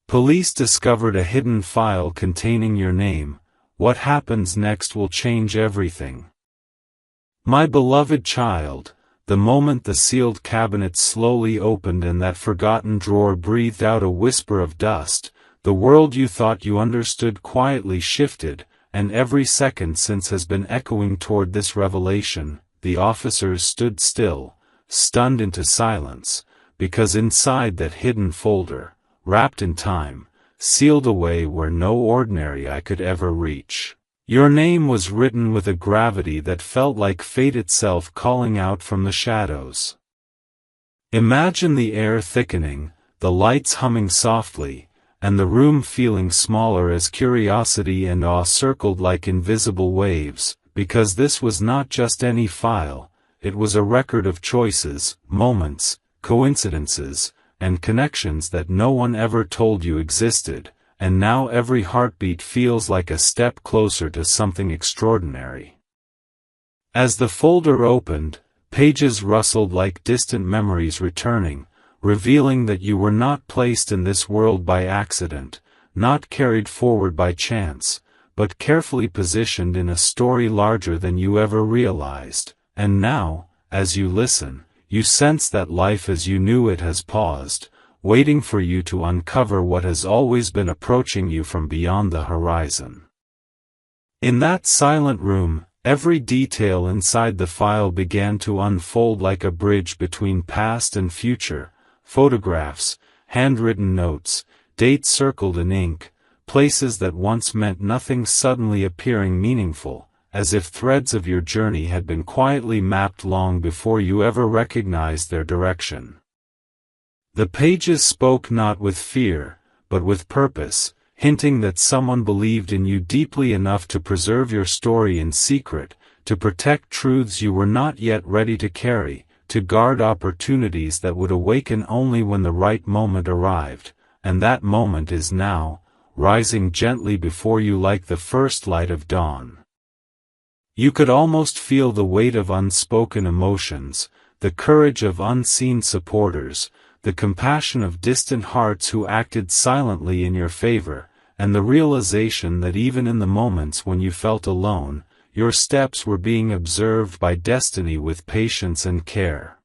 Police discovered a hidden file containing your name. What happens next will change everything. My beloved child, the moment the sealed cabinet slowly opened and that forgotten drawer breathed out a whisper of dust, the world you thought you understood quietly shifted, and every second since has been echoing toward this revelation. The officers stood still, stunned into silence, because inside that hidden folder, wrapped in time, sealed away where no ordinary eye could ever reach, your name was written with a gravity that felt like fate itself calling out from the shadows. Imagine the air thickening, the lights humming softly, and the room feeling smaller as curiosity and awe circled like invisible waves, because this was not just any file, it was a record of choices, moments, coincidences, and connections that no one ever told you existed, and now every heartbeat feels like a step closer to something extraordinary. As the folder opened, pages rustled like distant memories returning, revealing that you were not placed in this world by accident, not carried forward by chance, but carefully positioned in a story larger than you ever realized, and now, as you listen, you sense that life as you knew it has paused, waiting for you to uncover what has always been approaching you from beyond the horizon. In that silent room, every detail inside the file began to unfold like a bridge between past and future, photographs, handwritten notes, dates circled in ink, places that once meant nothing suddenly appearing meaningful, as if threads of your journey had been quietly mapped long before you ever recognized their direction. The pages spoke not with fear, but with purpose, hinting that someone believed in you deeply enough to preserve your story in secret, to protect truths you were not yet ready to carry, to guard opportunities that would awaken only when the right moment arrived, and that moment is now, rising gently before you like the first light of dawn. You could almost feel the weight of unspoken emotions, the courage of unseen supporters, the compassion of distant hearts who acted silently in your favor, and the realization that even in the moments when you felt alone, your steps were being observed by destiny with patience and care.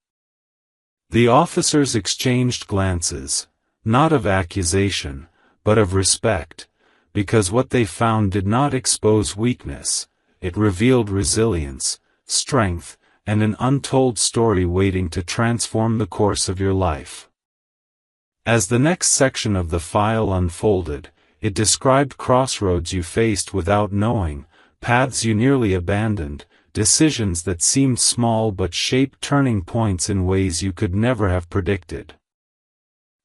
The officers exchanged glances, not of accusation, but of respect, because what they found did not expose weakness. It revealed resilience, strength, and an untold story waiting to transform the course of your life. As the next section of the file unfolded, it described crossroads you faced without knowing, paths you nearly abandoned, decisions that seemed small but shaped turning points in ways you could never have predicted.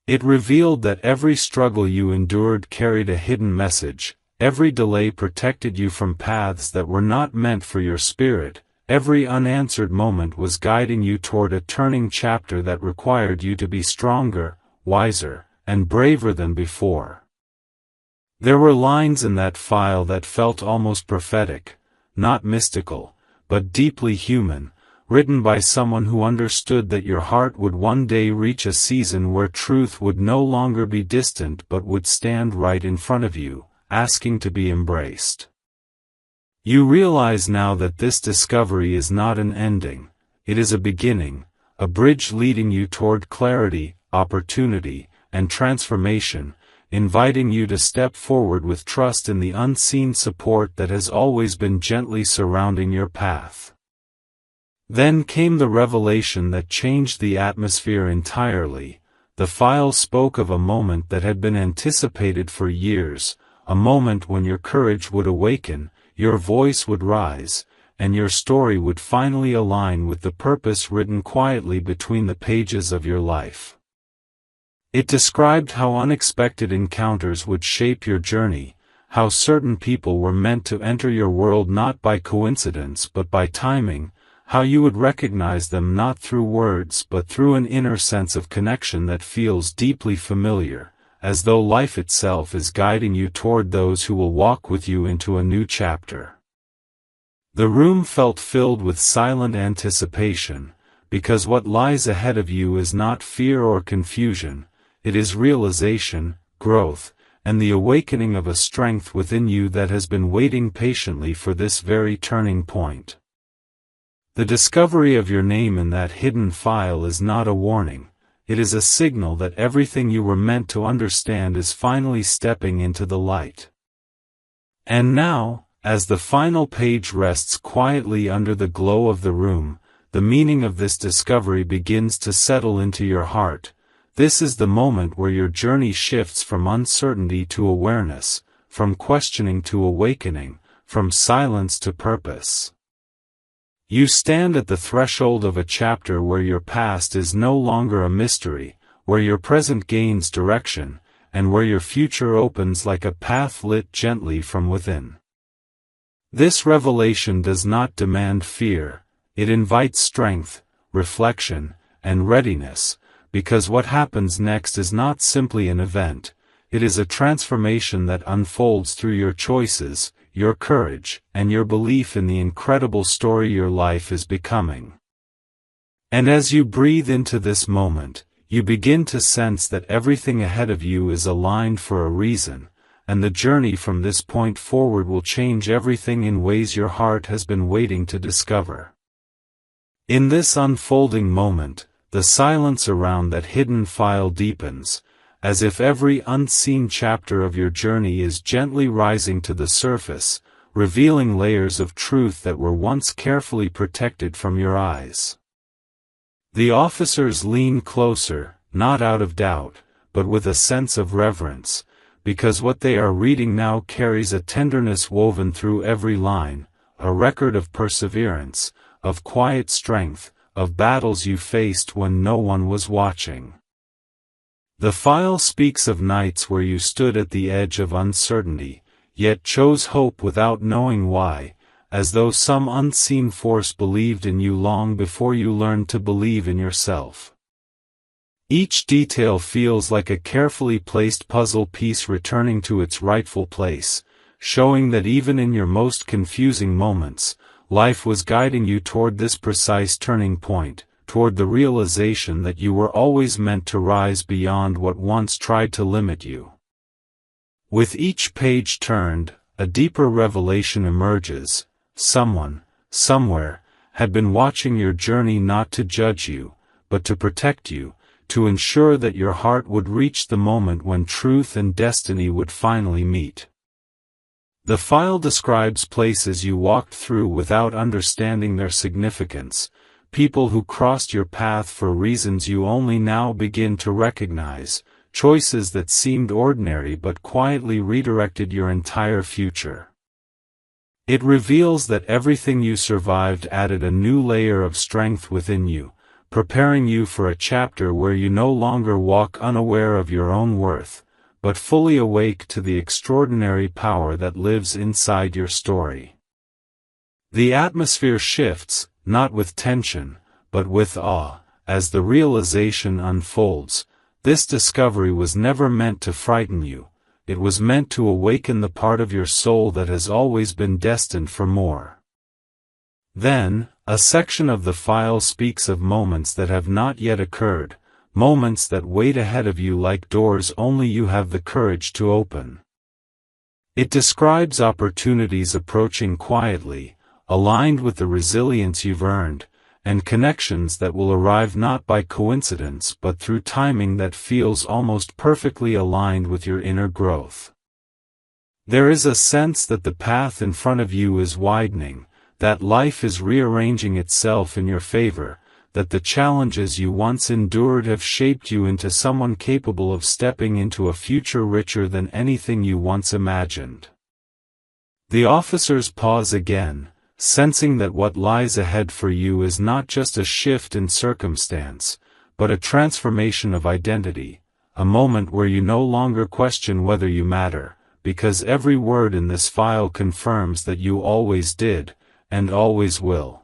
It revealed that every struggle you endured carried a hidden message. Every delay protected you from paths that were not meant for your spirit, every unanswered moment was guiding you toward a turning chapter that required you to be stronger, wiser, and braver than before. There were lines in that file that felt almost prophetic, not mystical, but deeply human, written by someone who understood that your heart would one day reach a season where truth would no longer be distant but would stand right in front of you, asking to be embraced. You realize now that this discovery is not an ending, it is a beginning, a bridge leading you toward clarity, opportunity, and transformation, inviting you to step forward with trust in the unseen support that has always been gently surrounding your path. Then came the revelation that changed the atmosphere entirely. The file spoke of a moment that had been anticipated for years, a moment when your courage would awaken, your voice would rise, and your story would finally align with the purpose written quietly between the pages of your life. It described how unexpected encounters would shape your journey, how certain people were meant to enter your world not by coincidence but by timing, how you would recognize them not through words but through an inner sense of connection that feels deeply familiar, as though life itself is guiding you toward those who will walk with you into a new chapter. The room felt filled with silent anticipation, because what lies ahead of you is not fear or confusion, it is realization, growth, and the awakening of a strength within you that has been waiting patiently for this very turning point. The discovery of your name in that hidden file is not a warning, it is a signal that everything you were meant to understand is finally stepping into the light. And now, as the final page rests quietly under the glow of the room, the meaning of this discovery begins to settle into your heart. This is the moment where your journey shifts from uncertainty to awareness, from questioning to awakening, from silence to purpose. You stand at the threshold of a chapter where your past is no longer a mystery, where your present gains direction, and where your future opens like a path lit gently from within. This revelation does not demand fear, it invites strength, reflection, and readiness, because what happens next is not simply an event, it is a transformation that unfolds through your choices, your courage, and your belief in the incredible story your life is becoming. And as you breathe into this moment, you begin to sense that everything ahead of you is aligned for a reason, and the journey from this point forward will change everything in ways your heart has been waiting to discover. In this unfolding moment, the silence around that hidden file deepens, as if every unseen chapter of your journey is gently rising to the surface, revealing layers of truth that were once carefully protected from your eyes. The officers lean closer, not out of doubt, but with a sense of reverence, because what they are reading now carries a tenderness woven through every line, a record of perseverance, of quiet strength, of battles you faced when no one was watching. The file speaks of nights where you stood at the edge of uncertainty, yet chose hope without knowing why, as though some unseen force believed in you long before you learned to believe in yourself. Each detail feels like a carefully placed puzzle piece returning to its rightful place, showing that even in your most confusing moments, life was guiding you toward this precise turning point, toward the realization that you were always meant to rise beyond what once tried to limit you. With each page turned, a deeper revelation emerges. Someone, somewhere, had been watching your journey not to judge you, but to protect you, to ensure that your heart would reach the moment when truth and destiny would finally meet. The file describes places you walked through without understanding their significance, people who crossed your path for reasons you only now begin to recognize, choices that seemed ordinary but quietly redirected your entire future. It reveals that everything you survived added a new layer of strength within you, preparing you for a chapter where you no longer walk unaware of your own worth, but fully awake to the extraordinary power that lives inside your story. The atmosphere shifts, not with tension, but with awe, as the realization unfolds. This discovery was never meant to frighten you, it was meant to awaken the part of your soul that has always been destined for more. Then, a section of the file speaks of moments that have not yet occurred, moments that wait ahead of you like doors only you have the courage to open. It describes opportunities approaching quietly, aligned with the resilience you've earned, and connections that will arrive not by coincidence but through timing that feels almost perfectly aligned with your inner growth. There is a sense that the path in front of you is widening, that life is rearranging itself in your favor, that the challenges you once endured have shaped you into someone capable of stepping into a future richer than anything you once imagined. The officers pause again, sensing that what lies ahead for you is not just a shift in circumstance, but a transformation of identity, a moment where you no longer question whether you matter, because every word in this file confirms that you always did, and always will.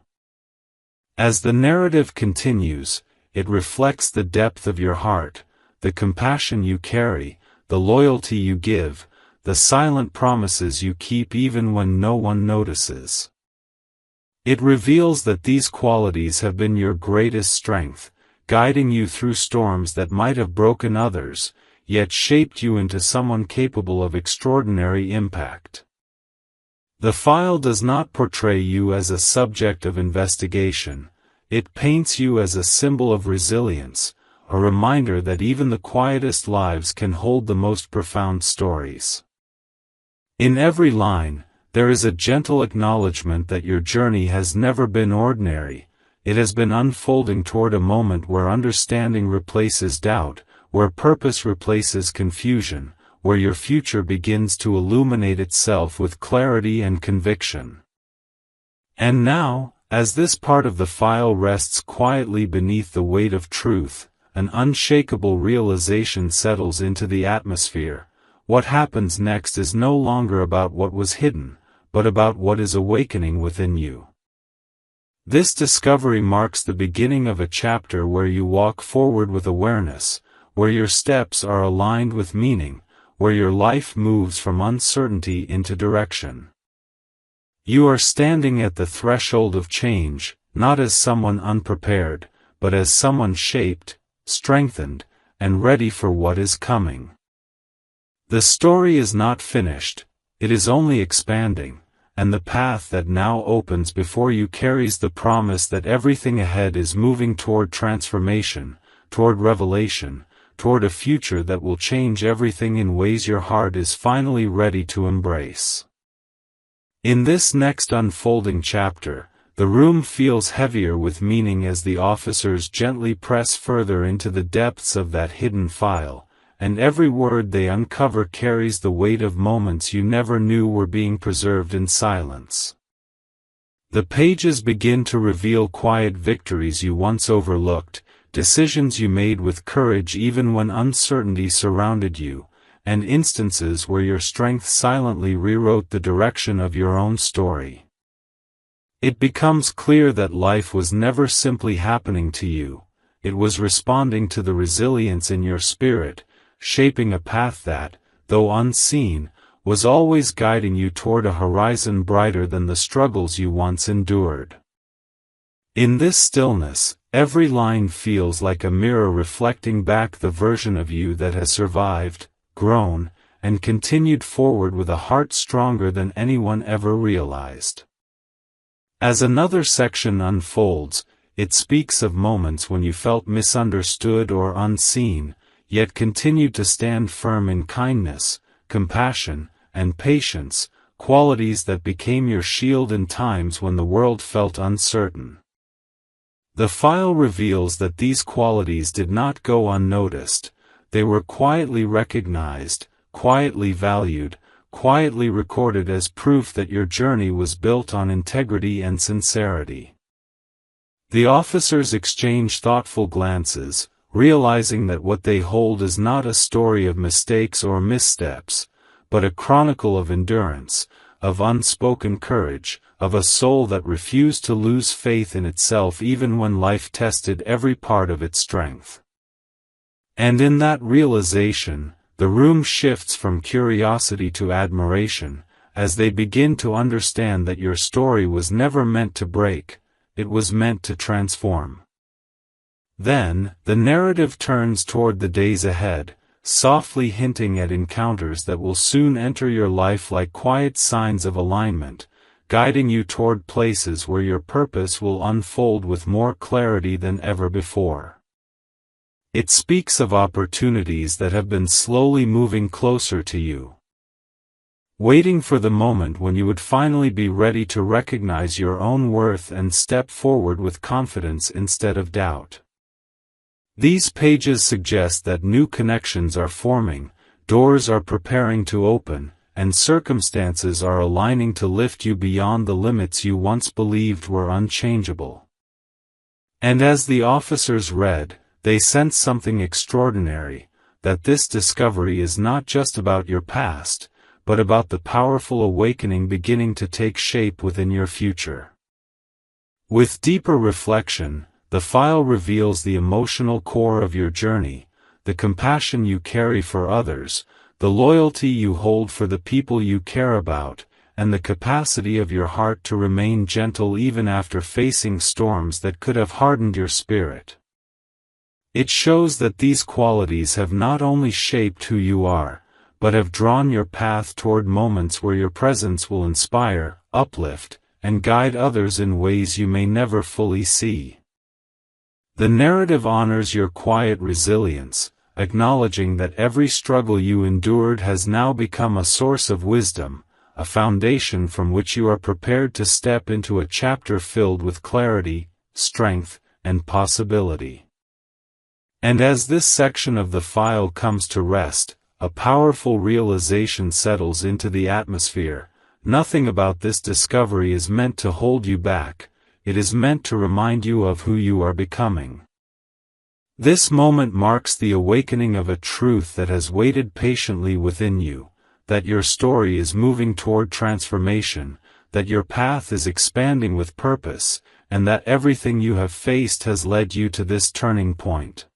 As the narrative continues, it reflects the depth of your heart, the compassion you carry, the loyalty you give, the silent promises you keep even when no one notices. It reveals that these qualities have been your greatest strength, guiding you through storms that might have broken others, yet shaped you into someone capable of extraordinary impact. The file does not portray you as a subject of investigation, it paints you as a symbol of resilience, a reminder that even the quietest lives can hold the most profound stories. In every line, there is a gentle acknowledgement that your journey has never been ordinary, it has been unfolding toward a moment where understanding replaces doubt, where purpose replaces confusion, where your future begins to illuminate itself with clarity and conviction. And now, as this part of the file rests quietly beneath the weight of truth, an unshakable realization settles into the atmosphere. What happens next is no longer about what was hidden, but about what is awakening within you. This discovery marks the beginning of a chapter where you walk forward with awareness, where your steps are aligned with meaning, where your life moves from uncertainty into direction. You are standing at the threshold of change, not as someone unprepared, but as someone shaped, strengthened, and ready for what is coming. The story is not finished, it is only expanding, and the path that now opens before you carries the promise that everything ahead is moving toward transformation, toward revelation, toward a future that will change everything in ways your heart is finally ready to embrace. In this next unfolding chapter, the room feels heavier with meaning as the officers gently press further into the depths of that hidden file, and every word they uncover carries the weight of moments you never knew were being preserved in silence. The pages begin to reveal quiet victories you once overlooked, decisions you made with courage even when uncertainty surrounded you, and instances where your strength silently rewrote the direction of your own story. It becomes clear that life was never simply happening to you, it was responding to the resilience in your spirit, shaping a path that, though unseen, was always guiding you toward a horizon brighter than the struggles you once endured. In this stillness, every line feels like a mirror reflecting back the version of you that has survived, grown, and continued forward with a heart stronger than anyone ever realized. As another section unfolds, it speaks of moments when you felt misunderstood or unseen, yet continued to stand firm in kindness, compassion, and patience, qualities that became your shield in times when the world felt uncertain. The file reveals that these qualities did not go unnoticed, they were quietly recognized, quietly valued, quietly recorded as proof that your journey was built on integrity and sincerity. The officers exchange thoughtful glances, realizing that what they hold is not a story of mistakes or missteps, but a chronicle of endurance, of unspoken courage, of a soul that refused to lose faith in itself even when life tested every part of its strength. And in that realization, the room shifts from curiosity to admiration, as they begin to understand that your story was never meant to break, it was meant to transform. Then, the narrative turns toward the days ahead, softly hinting at encounters that will soon enter your life like quiet signs of alignment, guiding you toward places where your purpose will unfold with more clarity than ever before. It speaks of opportunities that have been slowly moving closer to you, waiting for the moment when you would finally be ready to recognize your own worth and step forward with confidence instead of doubt. These pages suggest that new connections are forming, doors are preparing to open, and circumstances are aligning to lift you beyond the limits you once believed were unchangeable. And as the officers read, they sensed something extraordinary, that this discovery is not just about your past, but about the powerful awakening beginning to take shape within your future. With deeper reflection, the file reveals the emotional core of your journey, the compassion you carry for others, the loyalty you hold for the people you care about, and the capacity of your heart to remain gentle even after facing storms that could have hardened your spirit. It shows that these qualities have not only shaped who you are, but have drawn your path toward moments where your presence will inspire, uplift, and guide others in ways you may never fully see. The narrative honors your quiet resilience, acknowledging that every struggle you endured has now become a source of wisdom, a foundation from which you are prepared to step into a chapter filled with clarity, strength, and possibility. And as this section of the file comes to rest, a powerful realization settles into the atmosphere. Nothing about this discovery is meant to hold you back, it is meant to remind you of who you are becoming. This moment marks the awakening of a truth that has waited patiently within you, that your story is moving toward transformation, that your path is expanding with purpose, and that everything you have faced has led you to this turning point.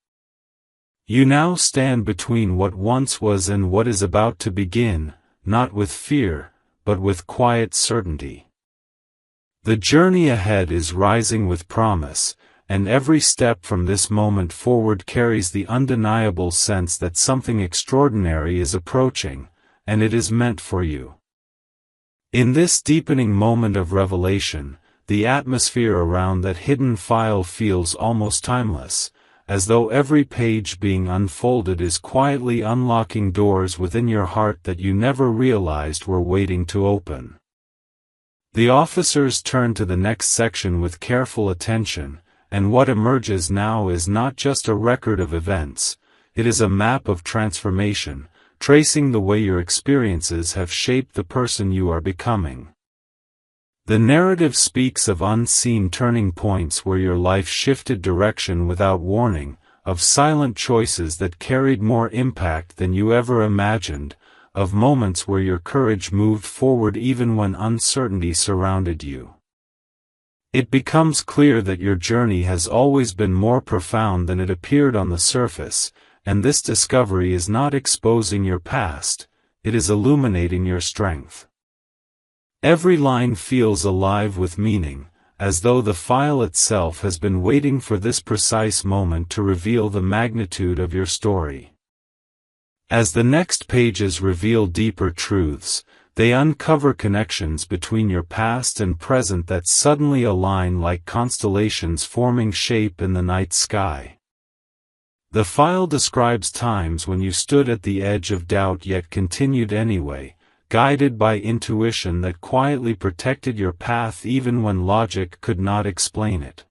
You now stand between what once was and what is about to begin, not with fear, but with quiet certainty. The journey ahead is rising with promise, and every step from this moment forward carries the undeniable sense that something extraordinary is approaching, and it is meant for you. In this deepening moment of revelation, the atmosphere around that hidden file feels almost timeless, as though every page being unfolded is quietly unlocking doors within your heart that you never realized were waiting to open. The officers turn to the next section with careful attention, and what emerges now is not just a record of events, it is a map of transformation, tracing the way your experiences have shaped the person you are becoming. The narrative speaks of unseen turning points where your life shifted direction without warning, of silent choices that carried more impact than you ever imagined, of moments where your courage moved forward even when uncertainty surrounded you. It becomes clear that your journey has always been more profound than it appeared on the surface, and this discovery is not exposing your past, it is illuminating your strength. Every line feels alive with meaning, as though the file itself has been waiting for this precise moment to reveal the magnitude of your story. As the next pages reveal deeper truths, they uncover connections between your past and present that suddenly align like constellations forming shape in the night sky. The file describes times when you stood at the edge of doubt yet continued anyway, guided by intuition that quietly protected your path even when logic could not explain it.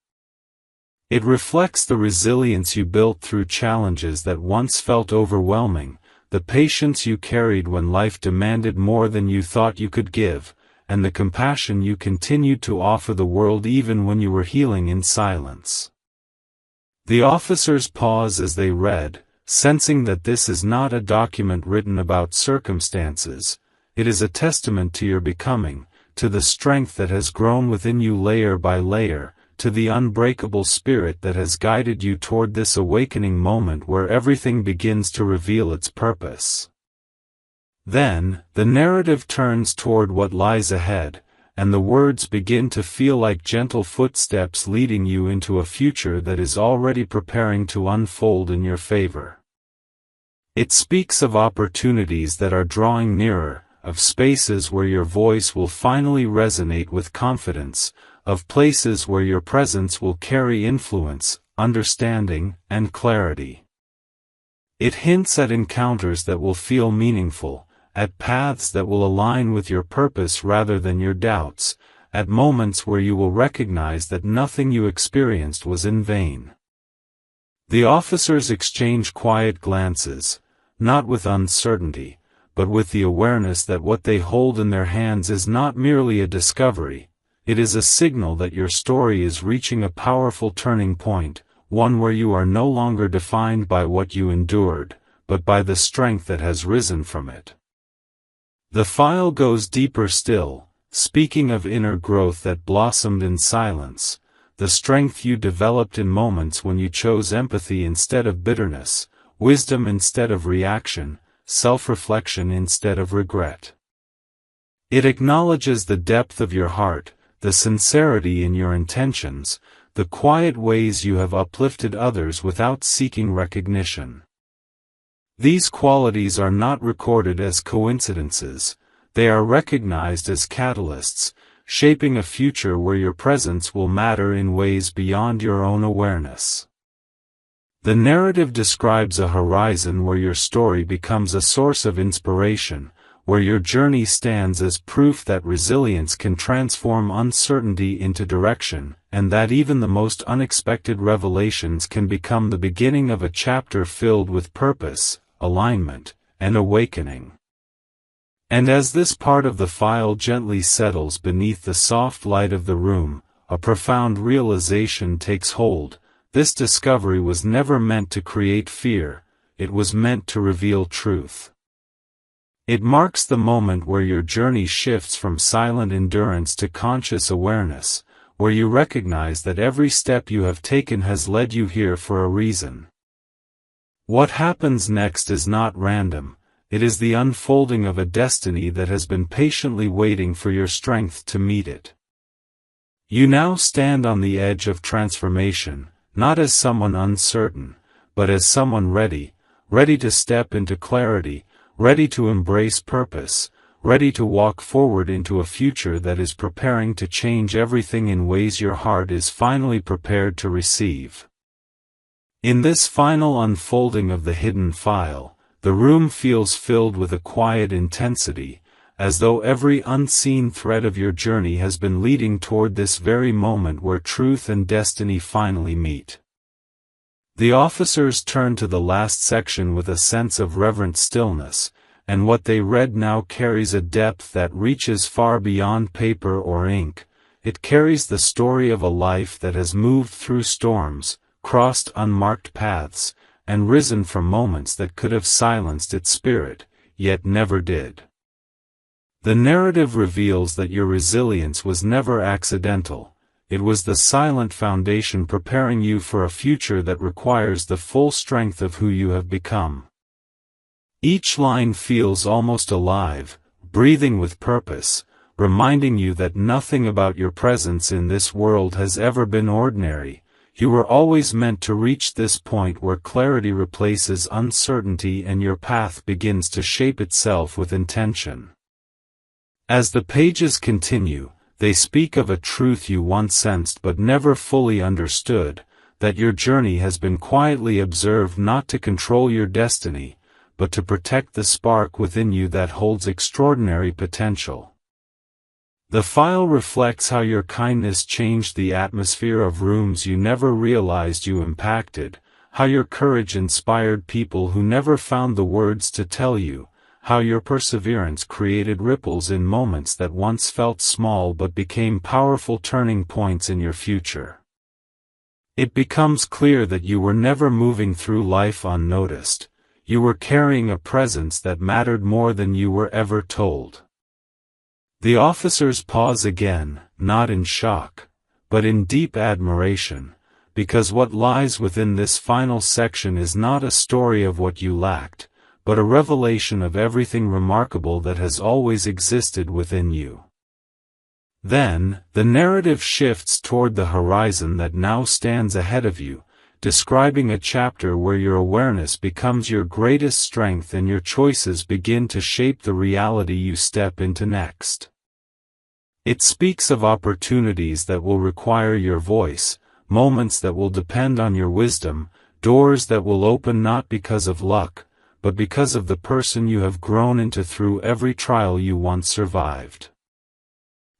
It reflects the resilience you built through challenges that once felt overwhelming, the patience you carried when life demanded more than you thought you could give, and the compassion you continued to offer the world even when you were healing in silence. The officers pause as they read, sensing that this is not a document written about circumstances. It is a testament to your becoming, to the strength that has grown within you layer by layer, to the unbreakable spirit that has guided you toward this awakening moment where everything begins to reveal its purpose. Then, the narrative turns toward what lies ahead, and the words begin to feel like gentle footsteps leading you into a future that is already preparing to unfold in your favor. It speaks of opportunities that are drawing nearer, of spaces where your voice will finally resonate with confidence, of places where your presence will carry influence, understanding, and clarity. It hints at encounters that will feel meaningful, at paths that will align with your purpose rather than your doubts, at moments where you will recognize that nothing you experienced was in vain. The officers exchange quiet glances, not with uncertainty, but with the awareness that what they hold in their hands is not merely a discovery, it is a signal that your story is reaching a powerful turning point, one where you are no longer defined by what you endured, but by the strength that has risen from it. The file goes deeper still, speaking of inner growth that blossomed in silence, the strength you developed in moments when you chose empathy instead of bitterness, wisdom instead of reaction, self-reflection instead of regret. It acknowledges the depth of your heart, the sincerity in your intentions, the quiet ways you have uplifted others without seeking recognition. These qualities are not recorded as coincidences, they are recognized as catalysts, shaping a future where your presence will matter in ways beyond your own awareness. The narrative describes a horizon where your story becomes a source of inspiration, where your journey stands as proof that resilience can transform uncertainty into direction, and that even the most unexpected revelations can become the beginning of a chapter filled with purpose, alignment, and awakening. And as this part of the file gently settles beneath the soft light of the room, a profound realization takes hold. This discovery was never meant to create fear, it was meant to reveal truth. It marks the moment where your journey shifts from silent endurance to conscious awareness, where you recognize that every step you have taken has led you here for a reason. What happens next is not random, it is the unfolding of a destiny that has been patiently waiting for your strength to meet it. You now stand on the edge of transformation, not as someone uncertain, but as someone ready to step into clarity, ready to embrace purpose, ready to walk forward into a future that is preparing to change everything in ways your heart is finally prepared to receive. In this final unfolding of the hidden file, the room feels filled with a quiet intensity, as though every unseen thread of your journey has been leading toward this very moment where truth and destiny finally meet. The officers turn to the last section with a sense of reverent stillness, and what they read now carries a depth that reaches far beyond paper or ink. It carries the story of a life that has moved through storms, crossed unmarked paths, and risen from moments that could have silenced its spirit, yet never did. The narrative reveals that your resilience was never accidental. It was the silent foundation preparing you for a future that requires the full strength of who you have become. Each line feels almost alive, breathing with purpose, reminding you that nothing about your presence in this world has ever been ordinary. You were always meant to reach this point where clarity replaces uncertainty and your path begins to shape itself with intention. As the pages continue, they speak of a truth you once sensed but never fully understood, that your journey has been quietly observed not to control your destiny, but to protect the spark within you that holds extraordinary potential. The file reflects how your kindness changed the atmosphere of rooms you never realized you impacted, how your courage inspired people who never found the words to tell you, how your perseverance created ripples in moments that once felt small but became powerful turning points in your future. It becomes clear that you were never moving through life unnoticed, you were carrying a presence that mattered more than you were ever told. The officers pause again, not in shock, but in deep admiration, because what lies within this final section is not a story of what you lacked, but a revelation of everything remarkable that has always existed within you. Then, the narrative shifts toward the horizon that now stands ahead of you, describing a chapter where your awareness becomes your greatest strength and your choices begin to shape the reality you step into next. It speaks of opportunities that will require your voice, moments that will depend on your wisdom, doors that will open not because of luck, but because of the person you have grown into through every trial you once survived.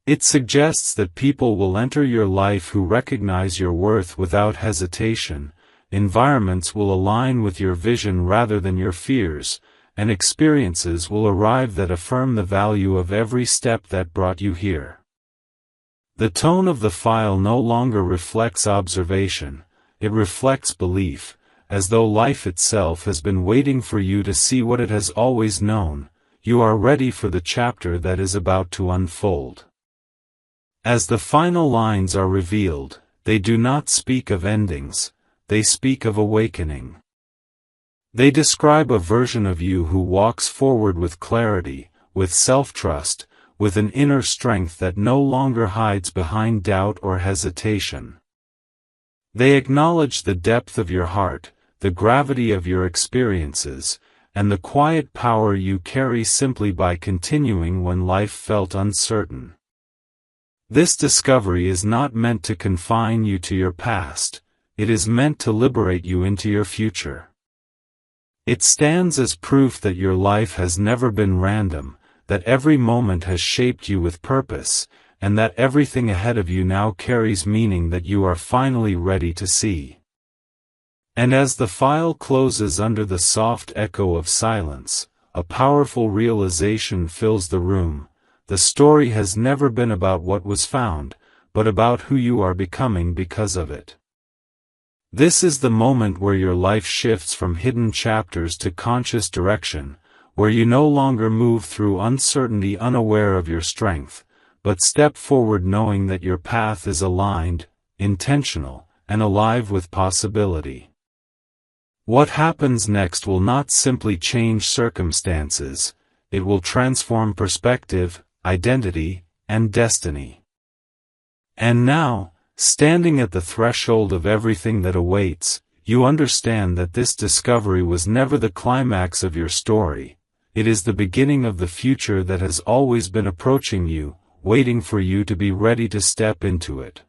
It suggests that people will enter your life who recognize your worth without hesitation, environments will align with your vision rather than your fears, and experiences will arrive that affirm the value of every step that brought you here. The tone of the file no longer reflects observation, it reflects belief, as though life itself has been waiting for you to see what it has always known. You are ready for the chapter that is about to unfold. As the final lines are revealed, they do not speak of endings, they speak of awakening. They describe a version of you who walks forward with clarity, with self-trust, with an inner strength that no longer hides behind doubt or hesitation. They acknowledge the depth of your heart, the gravity of your experiences, and the quiet power you carry simply by continuing when life felt uncertain. This discovery is not meant to confine you to your past, it is meant to liberate you into your future. It stands as proof that your life has never been random, that every moment has shaped you with purpose, and that everything ahead of you now carries meaning that you are finally ready to see. And as the file closes under the soft echo of silence, a powerful realization fills the room. The story has never been about what was found, but about who you are becoming because of it. This is the moment where your life shifts from hidden chapters to conscious direction, where you no longer move through uncertainty unaware of your strength, but step forward knowing that your path is aligned, intentional, and alive with possibility. What happens next will not simply change circumstances, it will transform perspective, identity, and destiny. And now, standing at the threshold of everything that awaits, you understand that this discovery was never the climax of your story, it is the beginning of the future that has always been approaching you, waiting for you to be ready to step into it.